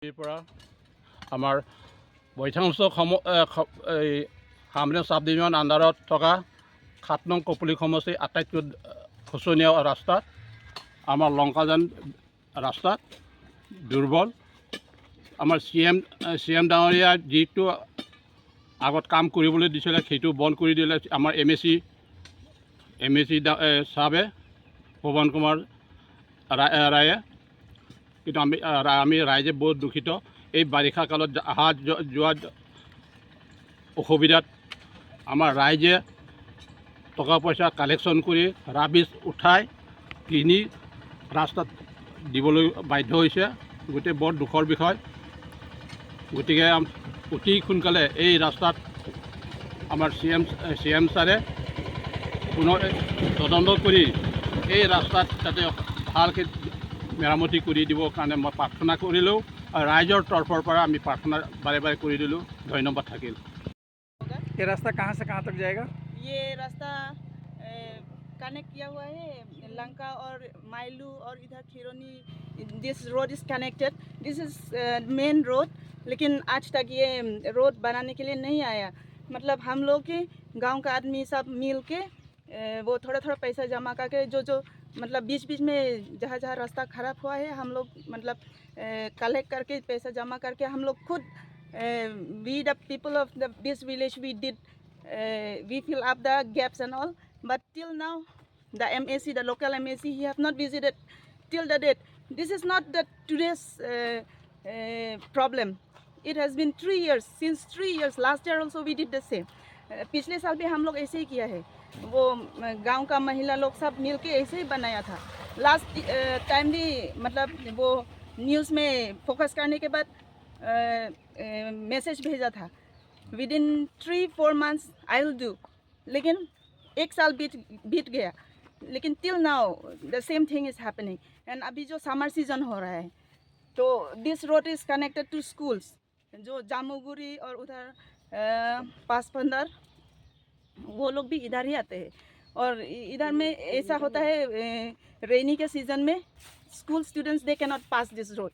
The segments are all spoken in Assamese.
পৰা আমাৰ বৈঠাংশ সামনে চাব ডিভিজন আণ্ডাৰত থকা ৭ নং কপুলি সমষ্টিৰ আটাইতকৈ শোচনীয় ৰাস্তাত আমাৰ লংকাজান ৰাস্তাত দুৰ্বল আমাৰ CM ডাঙৰীয়া যিটো আগত কাম কৰিবলৈ দিছিলে সেইটো বন্ধ কৰি দিলে আমাৰ MAC চাহাবে পৱন কুমাৰ ৰায়ে। কিন্তু আমি ৰাইজে বহুত দুখিত। এই বাৰিষা কালত অহা যোৱা অসুবিধাত আমাৰ ৰাইজে টকা পইচা কালেকশ্যন কৰি ৰাবিজ উঠাই কিনি ৰাস্তাত দিবলৈ বাধ্য হৈছে। গতিকে বৰ দুখৰ বিষয়। গতিকে অতি সোনকালে এই ৰাস্তাত আমাৰ CM ছাৰে পুনৰ তদন্ত কৰি এই ৰাস্তাত যাতে ভালকৈ মেৰামতি কৰি দিবৰ কাৰণে মই প্ৰাৰ্থনা কৰিলোঁ আৰু ৰাইজৰ তৰফৰ পৰা আমি প্ৰাৰ্থনা বাৰে বাৰে কৰি দিলোঁ। ধন্যবাদ থাকিল। ये रास्ता कहाँ से कहाँ तक जाएगा? ये रास्ता कनेक्ट किया हुआ है लंका और माइलू और इधर खिरोनी। This road is connected. This is main road, लेकिन आज तक ये रोड बनाने के लिए नहीं आया। मतलब हम लोग के गांव का आदमी सब मिल के वो थोड़ा थोड़ा पैसा जमा करके जो मतलब बीच बीच में जहाँ रास्ता ख़राब हुआ है हम लोग मतलब कलेक्ट करके पैसा जमा करके हम लोग खुद we the people of this village we did we fill up the gaps and all, but till now the MAC, the local MAC, he have not visited till the date. This is not the today's problem. It has been 3 years, since 3 years. Last year also we did the same. पिछले साल भी हम लोग ऐसे ही किया है। वो गांव का महिला लोग सब मिल के ऐसे ही बनाया था। लास्ट टाइम भी मतलब वो न्यूज़ में फोकस करने के बाद मैसेज भेजा था within 3-4 months I will do, लेकिन 1 साल बीत गया, लेकिन till now the same thing is happening. And अभी जो समर सीजन हो रहा है तो this road is connected to schools जो जामुगुरी और उधर पासपंदर वो लोग भी इधर ही आते हैं। और इधर में ऐसा होता है रेनी के सीज़न में school students they cannot pass this road.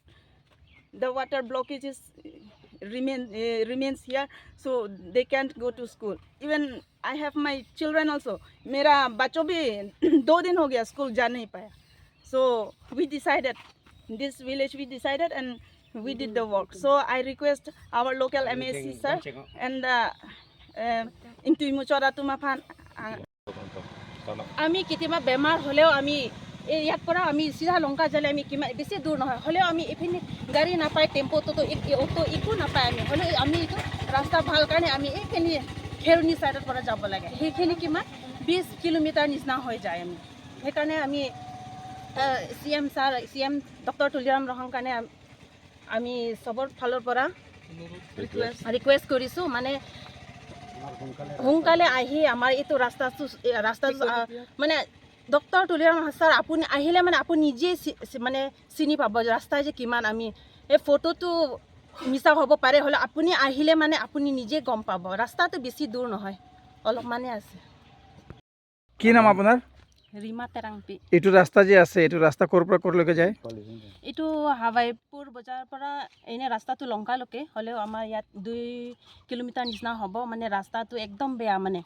The water blockage is remains here, so they can't go to school. Even I have my children also. मेरा बच्चों भी 2 दिन हो गया स्कूल जा नहीं पाया. So we decided, this village we decided and we did the work. So I request our local MAC sir and Intuimuchora Tumafan. আমি কেতিয়াবা বেমাৰ হ'লেও আমি ইয়াত পৰা আমি চিধা লংকা যালে আমি কিমান বেছি দূৰ নহয় হ'লেও আমি এইখিনি গাড়ী নাপায়, টেম্পোটো অটো একো নাপায়। আমি হ'লেও আমি এইটো ৰাস্তা ভাল কাৰণে আমি এইখিনি খেৰণি ছাইডৰ পৰা যাব লাগে। সেইখিনি কিমান 20 কিলোমিটাৰ নিচিনা হৈ যায়। আমি সেইকাৰণে আমি CM ডক্টৰ তুলিৰাম ৰহং কাৰণে আমি চবৰ ফালৰ পৰা ৰিকুৱেষ্ট কৰিছোঁ, মানে সোনকালে আহি আমাৰ এইটো ৰাস্তাটো মানে ডক্টৰ তুলিৰাম ছাৰ আপুনি আহিলে মানে আপুনি নিজেই মানে চিনি পাব ৰাস্তা যে কিমান। আমি এই ফটোটো মিছা হ'ব পাৰে, হ'লে আপুনি আহিলে মানে আপুনি নিজে গম পাব ৰাস্তাটো বেছি দূৰ নহয়, অলপমানে আছে। কি নাম আপোনাৰ? ৰীমা তেৰাংপি। এইটো ৰাস্তা যে আছে এইটো ৰাস্তা ক'ৰ পৰা ক'লৈকে যায়? এইটো হাৱাইপুৰ বজাৰৰ পৰা এনে ৰাস্তাটো লংকালৈকে, হ'লেও আমাৰ ইয়াত 2 কিলোমিটাৰ নিচিনা হ'ব। মানে ৰাস্তাটো একদম বেয়া, মানে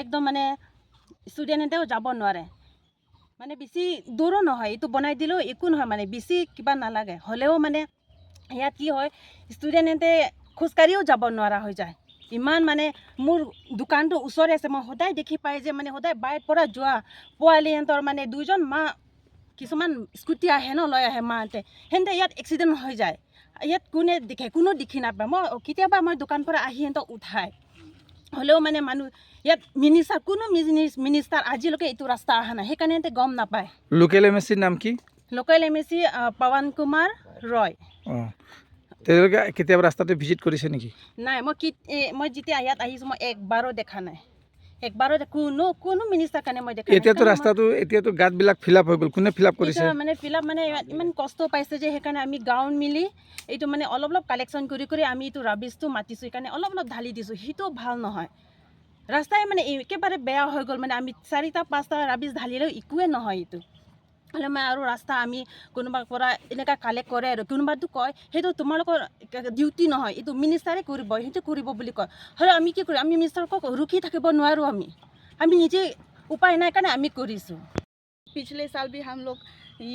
একদম মানে ষ্টুডেণ্টেও যাব নোৱাৰে, মানে বেছি দূৰো নহয়। এইটো বনাই দিলেও একো নহয়, মানে বেছি কিবা নালাগে। হ'লেও মানে ইয়াত কি হয় ষ্টুডেণ্টে খোজকাঢ়িও যাব নোৱাৰা হৈ যায়। ইমান মানে মোৰ দোকানটো ওচৰতে আছে, মই সদায় দেখি পাই যে মানে সদায় বাইৰ পৰা যোৱা পোৱালিহঁতৰ মানে 2জন মা কিছুমান স্কুটি আহে ন, লৈ আহে মাহঁতে, সিহঁতে ইয়াত এক্সিডেণ্ট হৈ যায়। ইয়াত কোনে দেখে? কোনো দেখি নাপায়। মই কেতিয়াবা মই দোকান পৰা আহি সিহঁতক উঠাই, হ'লেও মানে মানুহ ইয়াত কোনো মিনিষ্টাৰ আজিলৈকে এইটো ৰাস্তা অহা নাই, সেইকাৰণে সিহঁতে গম নাপায়। লোকেল MACৰ নাম কি? লোকেল MAC পৱন কুমাৰ ৰয়। অঁ, তেওঁলোকে কেতিয়াবা ৰাস্তাটো ভিজিট কৰিছে নেকি? নাই, মই যেতিয়া ইয়াত আহিছোঁ মই একবাৰো দেখা নাই, একবাৰো কোনো মিনিষ্টাৰ কাৰণে মই দেখা নাই। এতিয়াতো গাঁতবিলাক ফিল আপ হৈ গ'ল, কোনে ফিল আপ কৰিছে? মানে ফিল আপ মানে ইমান কষ্ট পাইছে যে সেইকাৰণে আমি গাঁৱত মিলি এইটো মানে অলপ কালেকশ্যন কৰি আমি এইটো ৰাবিজটো মাতিছোঁ, সেইকাৰণে অলপ ঢালি দিছোঁ। সেইটো ভাল নহয়, ৰাস্তাই মানে একেবাৰে বেয়া হৈ গ'ল। মানে আমি 4-5টা ৰাবিজ ঢালিলেও একোৱে নহয় এইটো। হ'লে মই আৰু ৰাস্তা আমি কোনোবাৰ পৰা এনেকৈ কালেক্ট কৰে আৰু কোনোবাটো কয় সেইটো তোমালোকৰ ডিউটি নহয়, এইটো মিনিষ্টাৰে কৰিব, সেইটো কৰিব বুলি কয়। হ'লে আমি কি কৰিম? আমি মিনিষ্টাৰক ৰখি থাকিব নোৱাৰোঁ। আমি নিজে উপায় নাই কাৰণে আমি কৰিছোঁ। पिछले साल भी हम लोग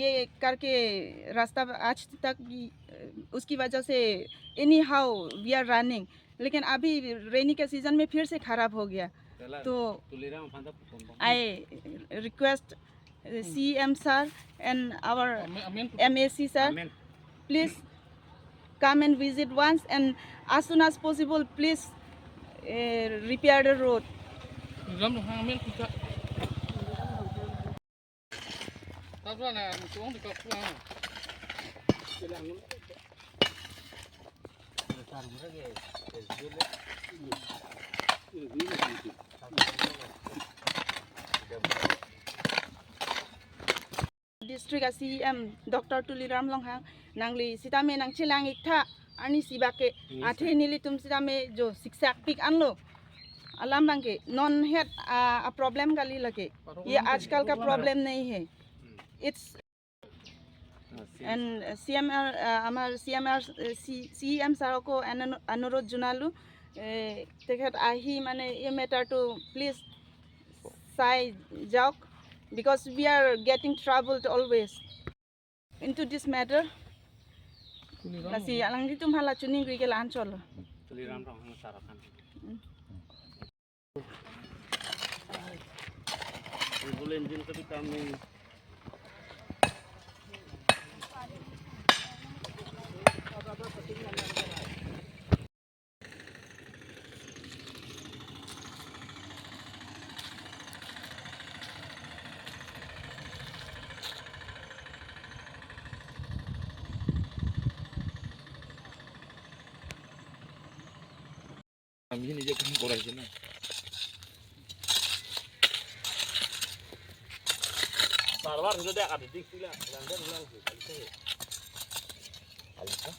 ये करके रास्ता आज तक उसकी वजह से anyhow we are running, लेकिन अभी रेनी के सीज़न में फिर से ख़राब हो गया। तो I request CM sir and our MAC sir, please come and visit once, and as soon as possible please repair the road. District CM Dr. Tuliram Longhang nangli sitame nang chilang ikta ani sibake athe nili tum sitame jo siksak pik anlo alam bangke non het a problem kali lage ये आजकल का प्रॉब्लम नहीं है. It's and हमारे CM sir को अनुरोध जुनालू तेखत आही माने ये मैटर टू प्लीज साइ जाओ, because we are getting troubled always into this matter. Lasi alang di tum hala chuning gri ke lan cholo. बोले इंजन का भी काम नहीं है। আমি নিজে কাম করাইছি না। বারবার হলো দেখা দিছিলা লাঙ্গের উলাল আছে আলকা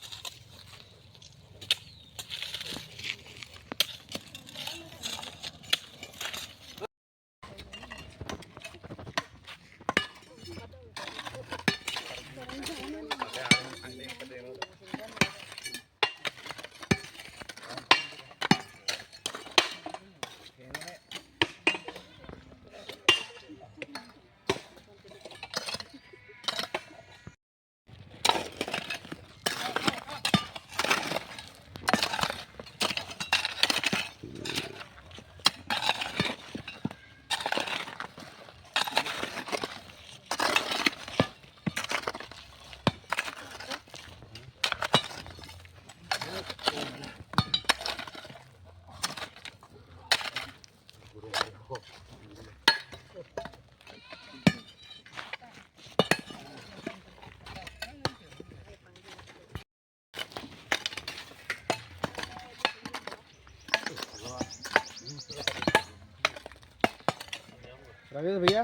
राजेश भैया